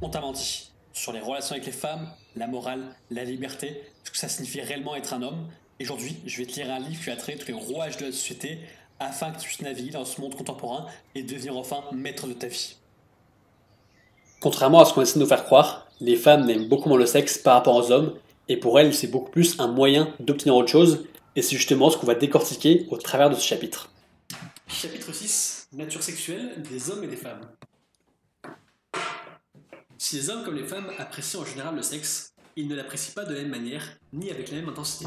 On t'a menti. Sur les relations avec les femmes, la morale, la liberté, ce que ça signifie réellement être un homme. Et aujourd'hui, je vais te lire un livre qui a trait tous les rouages de la société afin que tu puisses naviguer dans ce monde contemporain et devenir enfin maître de ta vie. Contrairement à ce qu'on essaie de nous faire croire, les femmes n'aiment beaucoup moins le sexe par rapport aux hommes, et pour elles, c'est beaucoup plus un moyen d'obtenir autre chose, et c'est justement ce qu'on va décortiquer au travers de ce chapitre. Chapitre 6, nature sexuelle des hommes et des femmes. Si les hommes comme les femmes apprécient en général le sexe, ils ne l'apprécient pas de la même manière, ni avec la même intensité.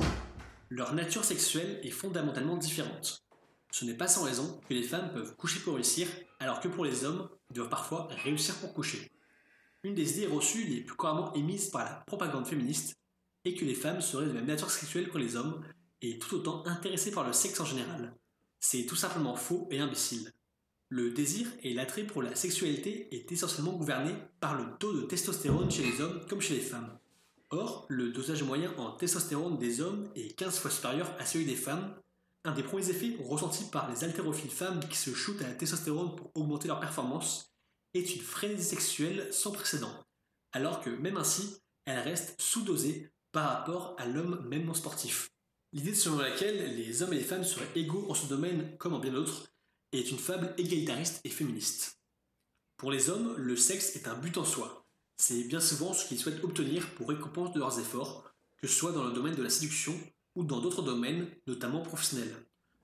Leur nature sexuelle est fondamentalement différente. Ce n'est pas sans raison que les femmes peuvent coucher pour réussir, alors que pour les hommes, ils doivent parfois réussir pour coucher. Une des idées reçues les plus couramment émises par la propagande féministe est que les femmes seraient de même nature sexuelle que les hommes et tout autant intéressées par le sexe en général. C'est tout simplement faux et imbécile. Le désir et l'attrait pour la sexualité est essentiellement gouverné par le taux de testostérone chez les hommes comme chez les femmes. Or, le dosage moyen en testostérone des hommes est 15 fois supérieur à celui des femmes. Un des premiers effets ressentis par les haltérophiles femmes qui se shootent à la testostérone pour augmenter leur performance est une frénésie sexuelle sans précédent, alors que même ainsi, elle reste sous-dosée par rapport à l'homme même non sportif. L'idée selon laquelle les hommes et les femmes seraient égaux en ce domaine comme en bien d'autres est une fable égalitariste et féministe. Pour les hommes, le sexe est un but en soi. C'est bien souvent ce qu'ils souhaitent obtenir pour récompense de leurs efforts, que ce soit dans le domaine de la séduction ou dans d'autres domaines, notamment professionnels.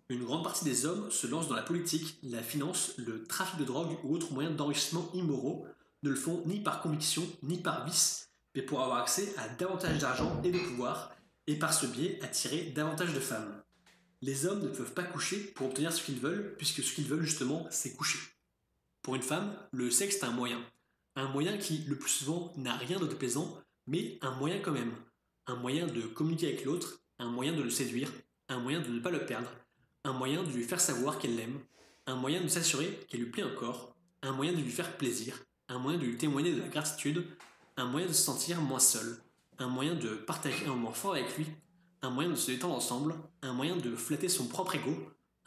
Une grande partie des hommes se lancent dans la politique, la finance, le trafic de drogue ou autres moyens d'enrichissement immoraux, ne le font ni par conviction ni par vice, mais pour avoir accès à davantage d'argent et de pouvoir, et par ce biais attirer davantage de femmes. Les hommes ne peuvent pas coucher pour obtenir ce qu'ils veulent, puisque ce qu'ils veulent justement, c'est coucher. Pour une femme, le sexe est un moyen. Un moyen qui, le plus souvent, n'a rien de déplaisant, mais un moyen quand même. Un moyen de communiquer avec l'autre, un moyen de le séduire, un moyen de ne pas le perdre, un moyen de lui faire savoir qu'elle l'aime, un moyen de s'assurer qu'elle lui plaît encore, un moyen de lui faire plaisir, un moyen de lui témoigner de la gratitude, un moyen de se sentir moins seul, un moyen de partager un moment fort avec lui, un moyen de se détendre ensemble, un moyen de flatter son propre ego,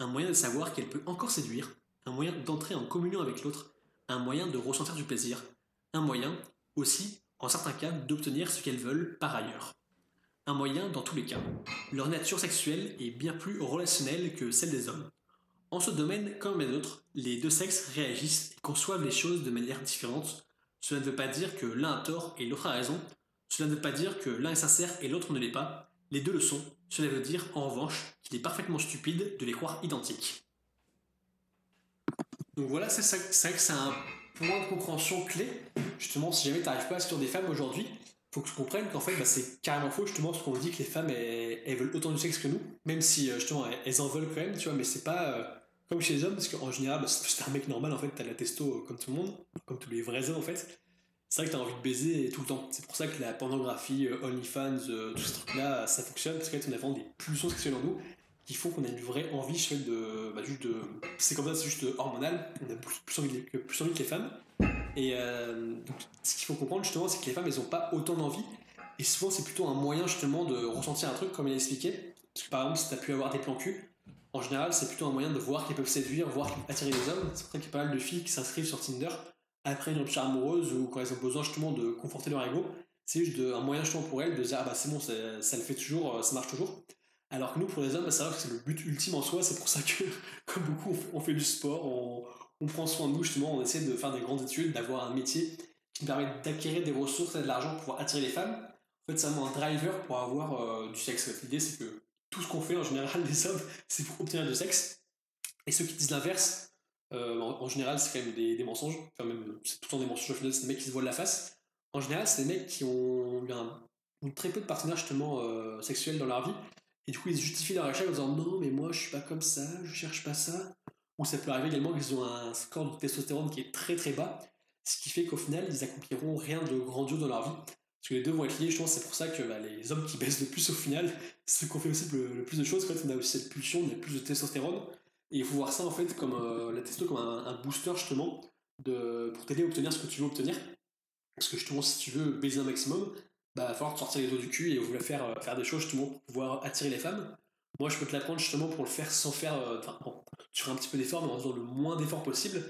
un moyen de savoir qu'elle peut encore séduire, un moyen d'entrer en communion avec l'autre, un moyen de ressentir du plaisir, un moyen, aussi, en certains cas, d'obtenir ce qu'elles veulent par ailleurs. Un moyen dans tous les cas. Leur nature sexuelle est bien plus relationnelle que celle des hommes. En ce domaine, comme les autres, les deux sexes réagissent et conçoivent les choses de manière différente. Cela ne veut pas dire que l'un a tort et l'autre a raison. Cela ne veut pas dire que l'un est sincère et l'autre ne l'est pas. Les deux le sont. Cela veut dire, en revanche, qu'il est parfaitement stupide de les croire identiques. Donc voilà, c'est vrai que c'est un point de compréhension clé. Justement, si jamais tu n'arrives pas à sur des femmes aujourd'hui, il faut que tu comprennes qu'en fait, c'est carrément faux, justement, ce qu'on dit que les femmes, elles veulent autant du sexe que nous, même si, justement, elles en veulent quand même, tu vois, mais c'est pas comme chez les hommes, parce qu'en général, si t'es un mec normal, en fait, t'as la testo comme tout le monde, comme tous les vrais hommes, en fait. C'est vrai que t'as envie de baiser tout le temps. C'est pour ça que la pornographie, OnlyFans, tout ce truc-là, ça fonctionne, parce qu'en fait, on a vraiment des pulsions sexuelles en nous qui font qu'on a une vraie envie, je fais de, juste de. C'est comme ça, c'est juste hormonal, on a plus envie que les femmes. Et donc, ce qu'il faut comprendre justement, c'est que les femmes, elles n'ont pas autant d'envie. Et souvent, c'est plutôt un moyen justement de ressentir un truc, comme il a expliqué. Parce que par exemple, si tu as pu avoir des plans cul, en général, c'est plutôt un moyen de voir qu'ils peuvent séduire, voir qu'ils attirer les hommes. C'est pour ça qu'il y a pas mal de filles qui s'inscrivent sur Tinder après une rupture amoureuse ou quand elles ont besoin justement de conforter leur ego. C'est juste un moyen justement pour elles de dire ah bah c'est bon, ça le fait toujours, ça marche toujours. Alors que nous, pour les hommes, bah, c'est vrai que c'est le but ultime en soi. C'est pour ça que, comme beaucoup, on fait du sport, on prend soin de nous justement, on essaie de faire des grandes études, d'avoir un métier qui nous permet d'acquérir des ressources et de l'argent pour pouvoir attirer les femmes. En fait, c'est vraiment un driver pour avoir du sexe. L'idée, c'est que tout ce qu'on fait en général, les hommes, c'est pour obtenir du sexe. Et ceux qui disent l'inverse, en général, c'est quand même des mensonges. Enfin, même, c'est tout le temps des mensonges. Au final, c'est des mecs qui se voilent la face. En général, c'est des mecs qui ont eu très peu de partenaires justement sexuels dans leur vie. Et du coup, ils justifient leur échec en disant non, mais moi, je suis pas comme ça, je cherche pas ça. Ou ça peut arriver également qu'ils ont un score de testostérone qui est très très bas, ce qui fait qu'au final, ils accompliront rien de grandiose dans leur vie. Parce que les deux vont être liés, je pense, c'est pour ça que bah, les hommes qui baissent le plus au final, c'est ceux qui ont fait aussi le plus de choses. En fait, on a aussi cette pulsion, on a plus de testostérone. Et il faut voir ça en fait comme la testo comme un booster justement pour t'aider à obtenir ce que tu veux obtenir. Parce que justement, si tu veux baiser un maximum, bah, il va falloir te sortir les doigts du cul et vouloir faire des choses justement pour pouvoir attirer les femmes. Moi, je peux te l'apprendre justement pour le faire sans faire. Enfin, bon, tu feras un petit peu d'effort, mais en faisant le moins d'efforts possible.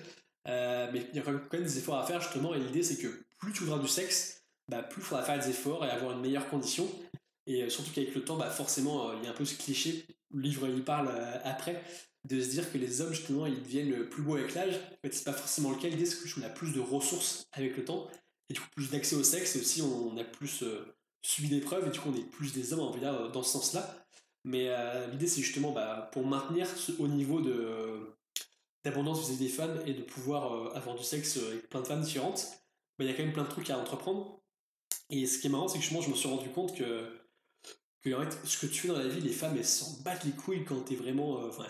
Mais il y a quand même des efforts à faire justement. Et l'idée, c'est que plus tu voudras du sexe, plus il faudra faire des efforts et avoir une meilleure condition. Et surtout qu'avec le temps, forcément, il y a un peu ce cliché, le livre il parle après, de se dire que les hommes, justement, ils deviennent plus beaux avec l'âge. En fait, c'est pas forcément le cas. L'idée, c'est qu'on a plus de ressources avec le temps, et du coup, plus d'accès au sexe, et aussi, on a plus subi d'épreuves, et du coup, on est plus des hommes, on va dire, dans ce sens-là. Mais l'idée, c'est justement pour maintenir ce haut niveau d'abondance vis-à-vis des femmes et de pouvoir avoir du sexe avec plein de femmes différentes, il y a quand même plein de trucs à entreprendre. Et ce qui est marrant, c'est que je me suis rendu compte que en fait, ce que tu fais dans la vie, les femmes, elles s'en battent les couilles quand t'es vraiment. Enfin,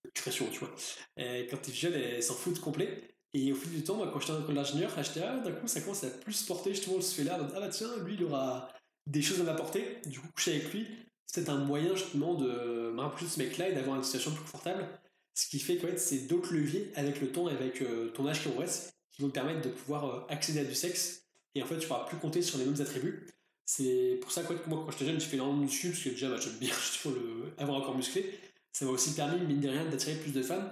expression, tu vois. Quand t'es jeune, elles s'en foutent complet. Et au fil du temps, moi, quand j'étais en école d'ingénieur, j'étais, d'un coup, ça commence à plus se porter justement ce fait-là. Ah bah tiens, lui, il aura des choses à m'apporter. Du coup, coucher avec lui, c'est un moyen justement de me rapprocher de ce mec-là et d'avoir une situation plus confortable. Ce qui fait qu'en fait, c'est d'autres leviers avec le temps et avec ton âge qui en reste qui vont te permettre de pouvoir accéder à du sexe. Et en fait, tu pourras plus compter sur les mêmes attributs. C'est pour ça que moi, quand j'étais jeune, j'ai fait énormément de muscu, parce que déjà, j'aime bien avoir un corps musclé. Ça m'a aussi permis, mine de rien, d'attirer plus de femmes.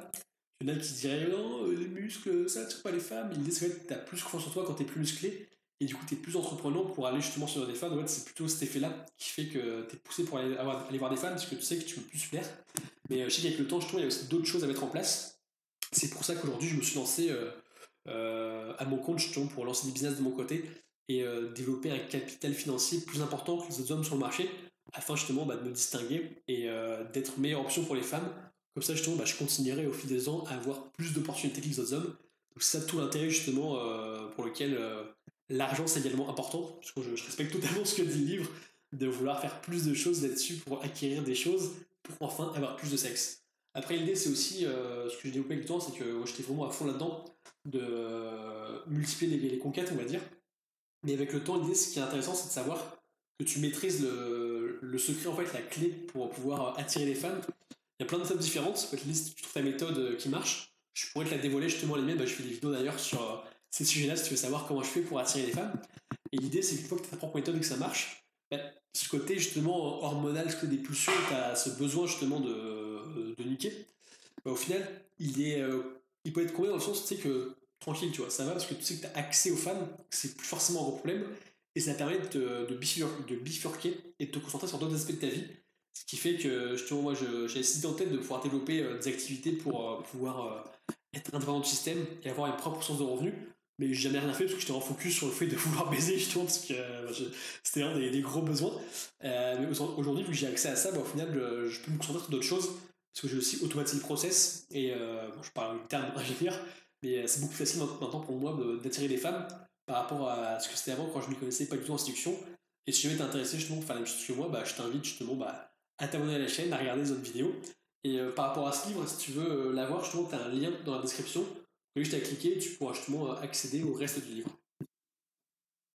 Il y en a qui se diraient non, les muscles, ça attire pas les femmes. Ils disent que t'as plus confiance en toi quand t'es plus musclé, et du coup, t'es plus entreprenant pour aller justement sur des femmes. En fait, c'est plutôt cet effet-là qui fait que t'es poussé pour aller voir des femmes, parce que tu sais que tu peux plus se plaire. Mais je sais qu'avec le temps, je trouve qu'il y a aussi d'autres choses à mettre en place. C'est pour ça qu'aujourd'hui, je me suis lancé à mon compte, justement, pour lancer des business de mon côté et développer un capital financier plus important que les autres hommes sur le marché, afin justement de me distinguer et d'être meilleure option pour les femmes. Comme ça, justement, je continuerai au fil des ans à avoir plus d'opportunités que les autres hommes. Donc, c'est ça tout l'intérêt, justement, pour lequel l'argent, c'est également important. Parce que je respecte totalement ce que dit le livre, de vouloir faire plus de choses là-dessus pour acquérir des choses, pour enfin avoir plus de sexe. Après, l'idée, c'est aussi, ce que j'ai développé avec le temps, c'est que j'étais vraiment à fond là-dedans, de multiplier les conquêtes, on va dire. Mais avec le temps, l'idée, ce qui est intéressant, c'est de savoir que tu maîtrises le secret, en fait, la clé pour pouvoir attirer les femmes. Il y a plein de méthodes différentes. En fait, si tu trouves ta méthode qui marche, je pourrais te la dévoiler justement les miennes. Je fais des vidéos d'ailleurs sur ces sujets-là si tu veux savoir comment je fais pour attirer les femmes. Et l'idée, c'est qu'une fois que tu as ta propre méthode et que ça marche, ce côté justement hormonal, ce côté des pulsions, tu as ce besoin justement de niquer. Au final, il peut être comblé dans le sens, tu sais que tranquille, tu vois, ça va parce que tu sais que tu as accès aux femmes, c'est plus forcément un gros problème, et ça permet de bifurquer et de te concentrer sur d'autres aspects de ta vie. Ce qui fait que justement, moi, j'ai décidé en tête de pouvoir développer des activités pour pouvoir être indépendant du système et avoir une propre source de revenus. Mais j'ai jamais rien fait parce que j'étais en focus sur le fait de vouloir baiser, justement, parce que c'était un des gros besoins. Mais aujourd'hui, vu que j'ai accès à ça, au final, je peux me concentrer sur d'autres choses parce que j'ai aussi automatisé le process et je parle du terme ingénieur, mais c'est beaucoup plus facile maintenant pour moi d'attirer des femmes par rapport à ce que c'était avant quand je ne m'y connaissais pas du tout en séduction. Et si jamais t'es intéressé justement pour faire la même chose que moi, je t'invite justement à t'abonner à la chaîne, à regarder les autres vidéos. Et par rapport à ce livre, si tu veux l'avoir, justement, tu as un lien dans la description. Juste à cliquer, tu pourras justement accéder au reste du livre.